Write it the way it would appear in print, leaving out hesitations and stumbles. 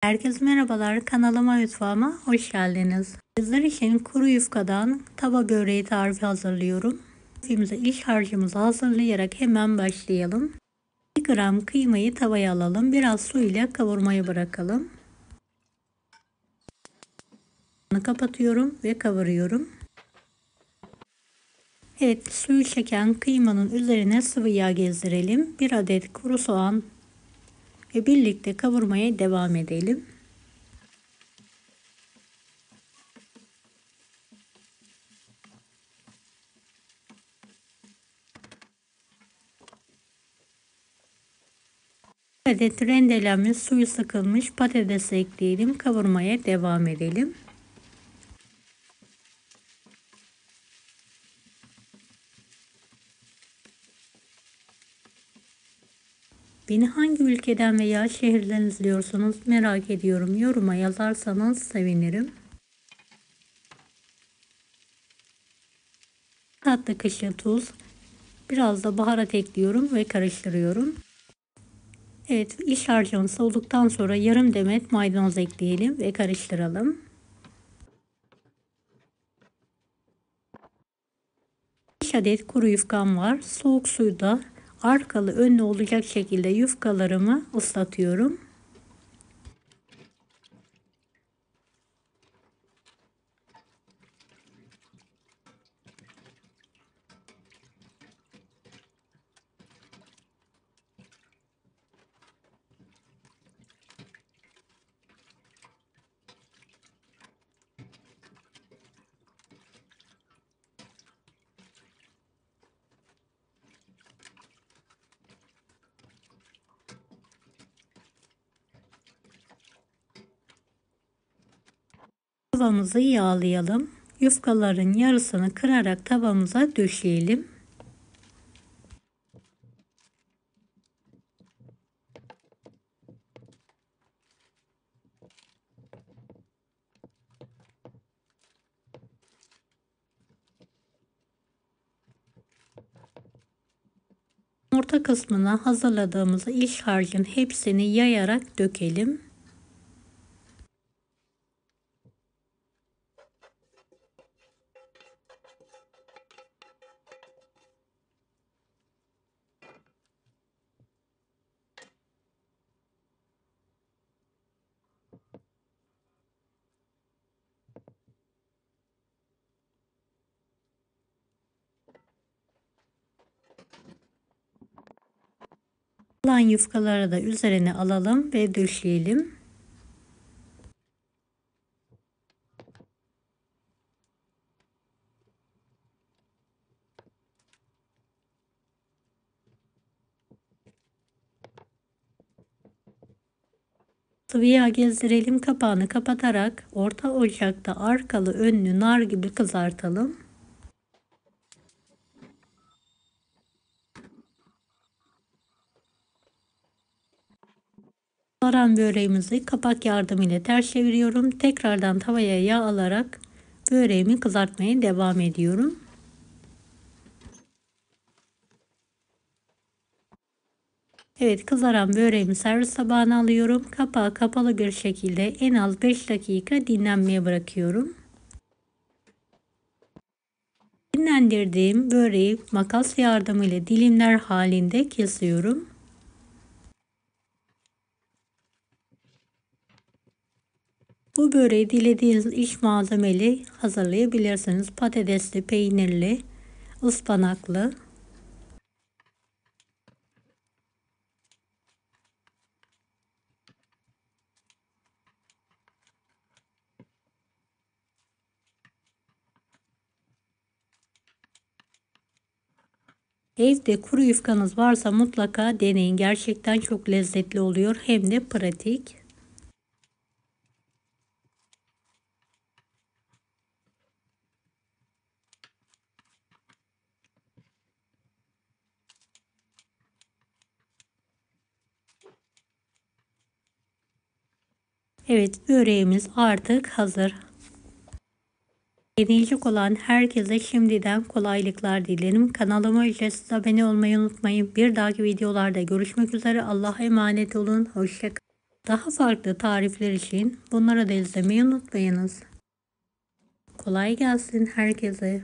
Herkese merhabalar, kanalıma mutfağıma hoş geldiniz. Sizler için kuru yufkadan tava böreği tarifi hazırlıyorum. Tarifimize iç harcımızı hazırlayarak hemen başlayalım. 1 gram kıymayı tavaya alalım. Biraz su ile kavurmaya bırakalım. Kapatıyorum ve kavuruyorum. Evet, suyu çeken kıymanın üzerine sıvı yağ gezdirelim. 1 adet kuru soğan ve birlikte kavurmaya devam edelim. Adet rendelenmiş suyu sıkılmış patates ekleyelim. Kavurmaya devam edelim. Beni hangi ülkeden veya şehirden izliyorsunuz merak ediyorum. Yoruma yazarsanız sevinirim. Tatlı kaşığı tuz, biraz da baharat ekliyorum ve karıştırıyorum. Evet, iç harcımız soğuduktan sonra yarım demet maydanoz ekleyelim ve karıştıralım. 5 adet kuru yufkam var. Soğuk suyda arkalı önlü olacak şekilde yufkalarımı ıslatıyorum. Tavamızı yağlayalım. Yufkaların yarısını kırarak tavamıza döşeyelim. Orta kısmına hazırladığımız iç harcın hepsini yayarak dökelim. Kalan yufkaları da üzerine alalım ve döşeyelim. Sıvı yağ gezdirelim, kapağını kapatarak orta ocakta arkalı önlü nar gibi kızartalım. Kızaran böreğimizi kapak yardımıyla ters çeviriyorum. Tekrardan tavaya yağ alarak böreğimi kızartmaya devam ediyorum. Evet, kızaran böreğimi servis tabağına alıyorum. Kapağı kapalı bir şekilde en az 5 dakika dinlenmeye bırakıyorum. Dinlendirdiğim böreği makas yardımıyla dilimler halinde kesiyorum. Bu böreği dilediğiniz iç malzemeli hazırlayabilirsiniz. Patatesli, peynirli, ıspanaklı. Evde kuru yufkanız varsa mutlaka deneyin. Gerçekten çok lezzetli oluyor. Hem de pratik. Evet, böreğimiz artık hazır. Deneyecek olan herkese şimdiden kolaylıklar dilerim. Kanalıma ücretsiz abone olmayı unutmayın. Bir dahaki videolarda görüşmek üzere. Allah'a emanet olun. Hoşça kalın. Daha farklı tarifler için bunları da izlemeyi unutmayınız. Kolay gelsin herkese.